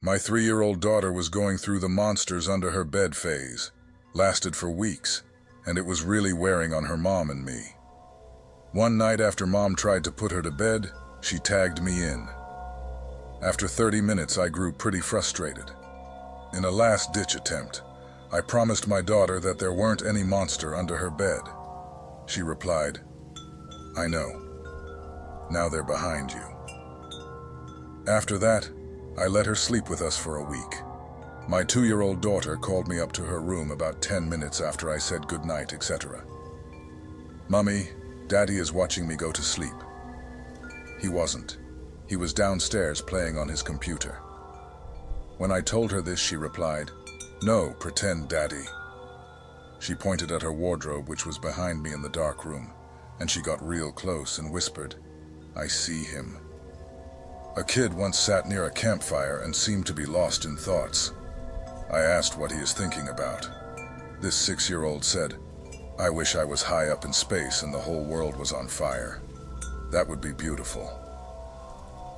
My 3-year-old daughter was going through the monsters under her bed phase. Lasted for weeks, and it was really wearing on her mom and me. One night after Mom tried to put her to bed, she tagged me in. After 30 minutes, I grew pretty frustrated. In a last-ditch attempt, I promised my daughter that there weren't any monster under her bed. She replied, "I know. Now they're behind you." After that, I let her sleep with us for a week. My 2-year-old daughter called me up to her room about 10 minutes after I said goodnight, etc. "Mummy, Daddy is watching me go to sleep." He wasn't. He was downstairs playing on his computer. When I told her this, she replied, "No, pretend Daddy." She pointed at her wardrobe, which was behind me in the dark room, and she got real close and whispered, "I see him." A kid once sat near a campfire and seemed to be lost in thoughts. I asked what he is thinking about. This 6-year-old said, "I wish I was high up in space and the whole world was on fire. That would be beautiful."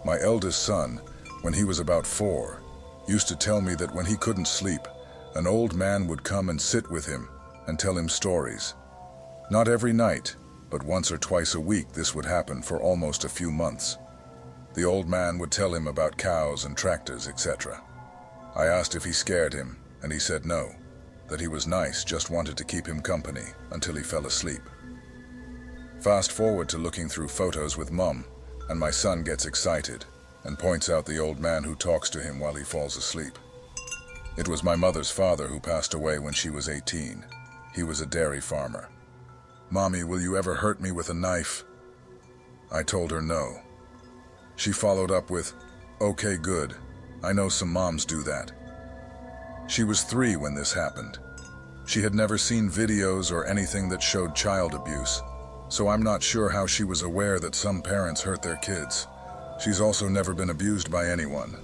My eldest son, when he was about 4, used to tell me that when he couldn't sleep, an old man would come and sit with him and tell him stories. Not every night, but once or twice a week this would happen for almost a few months. The old man would tell him about cows and tractors, etc. I asked if he scared him, and he said no, that he was nice, just wanted to keep him company until he fell asleep. Fast forward to looking through photos with Mum, and my son gets excited and points out the old man who talks to him while he falls asleep. It was my mother's father who passed away when she was 18. He was a dairy farmer. "Mommy, will you ever hurt me with a knife?" I told her no. She followed up with, "Okay, good. I know some moms do that." She was 3 when this happened. She had never seen videos or anything that showed child abuse, so I'm not sure how she was aware that some parents hurt their kids. She's also never been abused by anyone.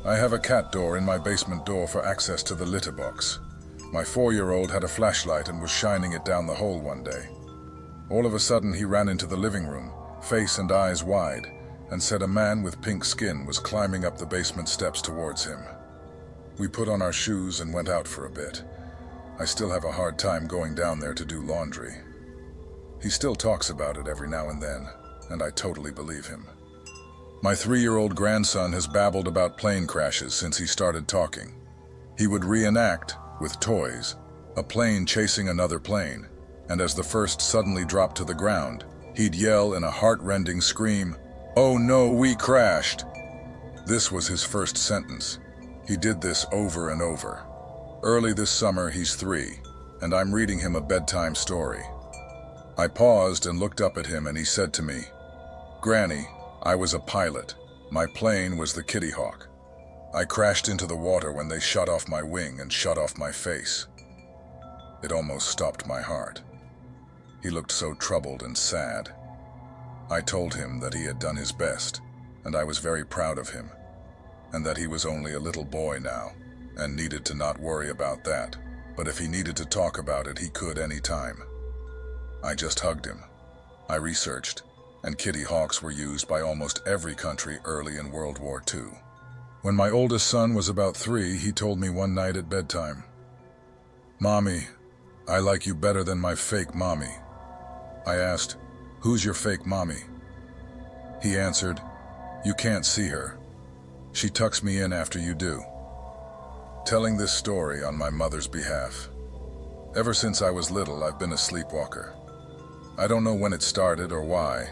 I have a cat door in my basement door for access to the litter box. My 4-year-old had a flashlight and was shining it down the hole one day. All of a sudden he ran into the living room, face and eyes wide, and said a man with pink skin was climbing up the basement steps towards him. We put on our shoes and went out for a bit. I still have a hard time going down there to do laundry. He still talks about it every now and then, and I totally believe him. My 3-year-old grandson has babbled about plane crashes since he started talking. He would reenact, with toys, a plane chasing another plane, and as the first suddenly dropped to the ground, he'd yell in a heart-rending scream, "Oh no, we crashed!" This was his first sentence. He did this over and over. Early this summer, he's 3, and I'm reading him a bedtime story. I paused and looked up at him, and he said to me, "Granny, I was a pilot. My plane was the Kitty Hawk. I crashed into the water when they shut off my wing and shut off my face." It almost stopped my heart. He looked so troubled and sad. I told him that he had done his best, and I was very proud of him, and that he was only a little boy now, and needed to not worry about that, but if he needed to talk about it, he could any time. I just hugged him. I researched, and Kitty Hawks were used by almost every country early in World War II. When my oldest son was about 3, he told me one night at bedtime, "Mommy, I like you better than my fake mommy." I asked, "Who's your fake mommy?" He answered, "You can't see her. She tucks me in after you do." Telling this story on my mother's behalf. Ever since I was little, I've been a sleepwalker. I don't know when it started or why.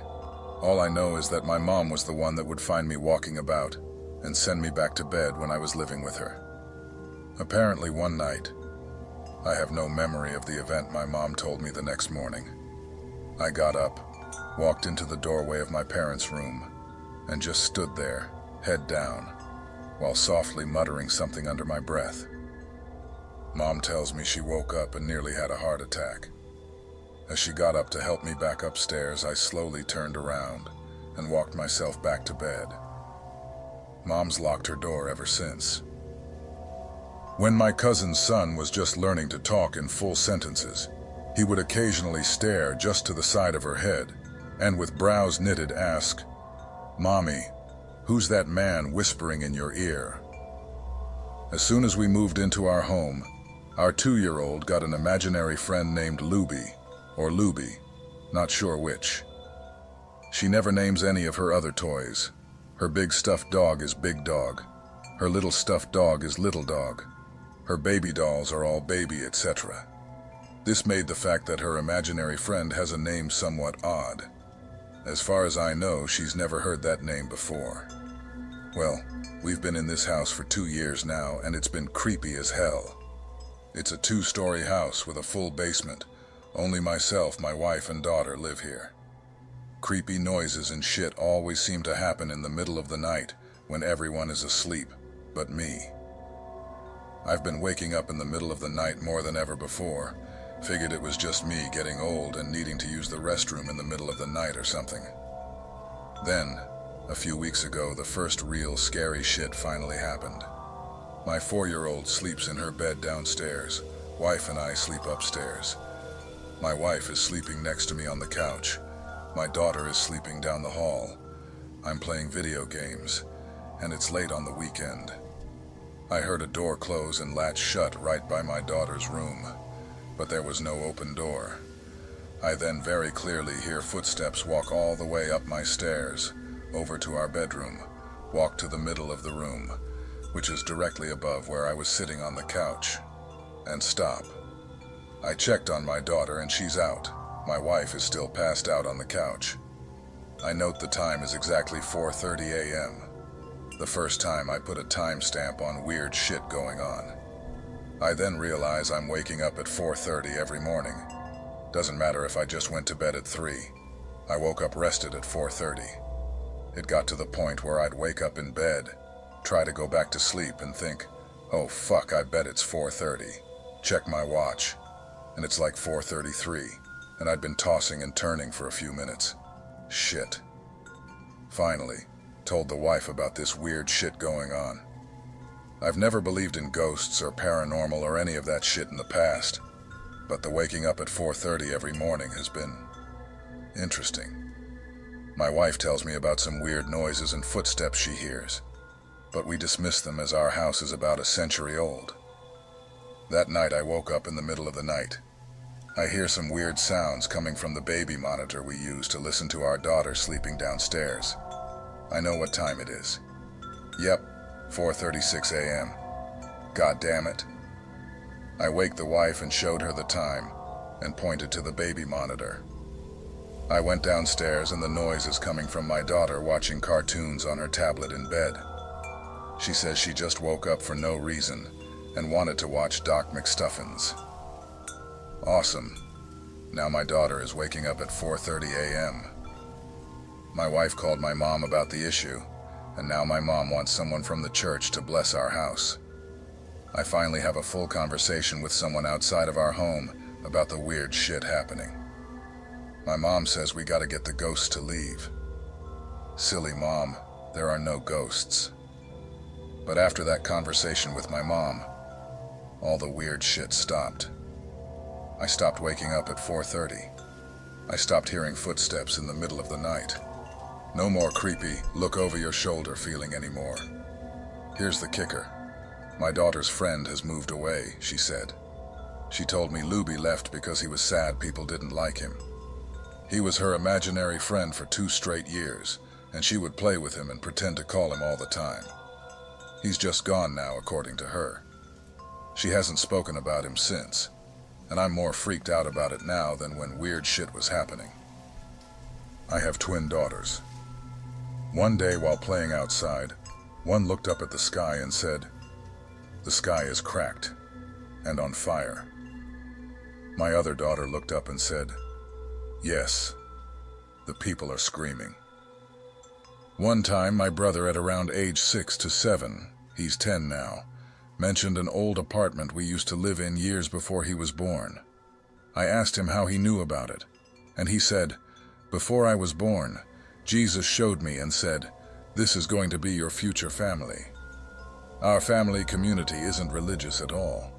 All I know is that my mom was the one that would find me walking about and send me back to bed when I was living with her. Apparently one night, I have no memory of the event my mom told me the next morning. I got up, walked into the doorway of my parents' room, and just stood there, head down, while softly muttering something under my breath. Mom tells me she woke up and nearly had a heart attack. As she got up to help me back upstairs, I slowly turned around and walked myself back to bed. Mom's locked her door ever since. When my cousin's son was just learning to talk in full sentences, he would occasionally stare just to the side of her head and with brows knitted ask, "Mommy, who's that man whispering in your ear?" As soon as we moved into our home, our 2-year-old got an imaginary friend named Luby, or Luby, not sure which. She never names any of her other toys. Her big stuffed dog is Big Dog. Her little stuffed dog is Little Dog. Her baby dolls are all Baby, etc. This made the fact that her imaginary friend has a name somewhat odd. As far as I know, she's never heard that name before. Well, we've been in this house for 2 years now, and it's been creepy as hell. It's a 2-story house with a full basement. Only myself, my wife, and daughter live here. Creepy noises and shit always seem to happen in the middle of the night when everyone is asleep, but me. I've been waking up in the middle of the night more than ever before. Figured it was just me getting old and needing to use the restroom in the middle of the night or something. Then, a few weeks ago, the first real scary shit finally happened. My 4-year-old sleeps in her bed downstairs. Wife and I sleep upstairs. My wife is sleeping next to me on the couch. My daughter is sleeping down the hall. I'm playing video games, and it's late on the weekend. I heard a door close and latch shut right by my daughter's room, but there was no open door. I then very clearly hear footsteps walk all the way up my stairs, over to our bedroom, walk to the middle of the room, which is directly above where I was sitting on the couch, and stop. I checked on my daughter and she's out. My wife is still passed out on the couch. I note the time is exactly 4:30 a.m. The first time I put a timestamp on weird shit going on. I then realize I'm waking up at 4:30 every morning. Doesn't matter if I just went to bed at 3. I woke up rested at 4:30. It got to the point where I'd wake up in bed, try to go back to sleep and think, oh fuck, I bet it's 4:30. Check my watch, and it's like 4:33, and I'd been tossing and turning for a few minutes. Shit. Finally, told the wife about this weird shit going on. I've never believed in ghosts or paranormal or any of that shit in the past, but the waking up at 4:30 every morning has been interesting. My wife tells me about some weird noises and footsteps she hears, but we dismiss them as our house is about a century old. That night I woke up in the middle of the night. I hear some weird sounds coming from the baby monitor we use to listen to our daughter sleeping downstairs. I know what time it is. Yep, 4:36 a.m. God damn it. I waked the wife and showed her the time and pointed to the baby monitor. I went downstairs and the noise is coming from my daughter watching cartoons on her tablet in bed. She says she just woke up for no reason and wanted to watch Doc McStuffins. Awesome. Now my daughter is waking up at 4:30 a.m. My wife called my mom about the issue, and now my mom wants someone from the church to bless our house. I finally have a full conversation with someone outside of our home about the weird shit happening. My mom says we gotta get the ghosts to leave. Silly mom, there are no ghosts. But after that conversation with my mom, all the weird shit stopped. I stopped waking up at 4:30. I stopped hearing footsteps in the middle of the night. No more creepy, look over your shoulder feeling anymore. Here's the kicker. My daughter's friend has moved away, she said. She told me Luby left because he was sad people didn't like him. He was her imaginary friend for 2 straight years, and she would play with him and pretend to call him all the time. He's just gone now, according to her. She hasn't spoken about him since, and I'm more freaked out about it now than when weird shit was happening. I have twin daughters. One day while playing outside, one looked up at the sky and said, "The sky is cracked and on fire." My other daughter looked up and said, "Yes, the people are screaming." One time, my brother at around age 6 to 7, he's 10 now, mentioned an old apartment we used to live in years before he was born. I asked him how he knew about it, and he said, "Before I was born, Jesus showed me and said, 'This is going to be your future family.' Our family community isn't religious at all.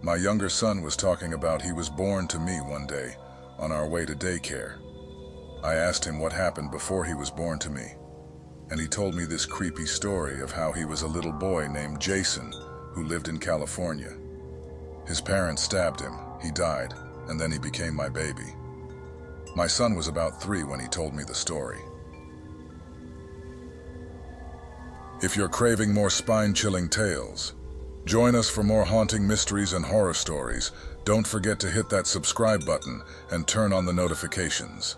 My younger son was talking about he was born to me one day on our way to daycare. I asked him what happened before he was born to me, and he told me this creepy story of how he was a little boy named Jason who who lived in California. His parents stabbed him, he died, and then he became my baby. My son was about 3 when he told me the story. If you're craving more spine-chilling tales, join us for more haunting mysteries and horror stories. Don't forget to hit that subscribe button and turn on the notifications.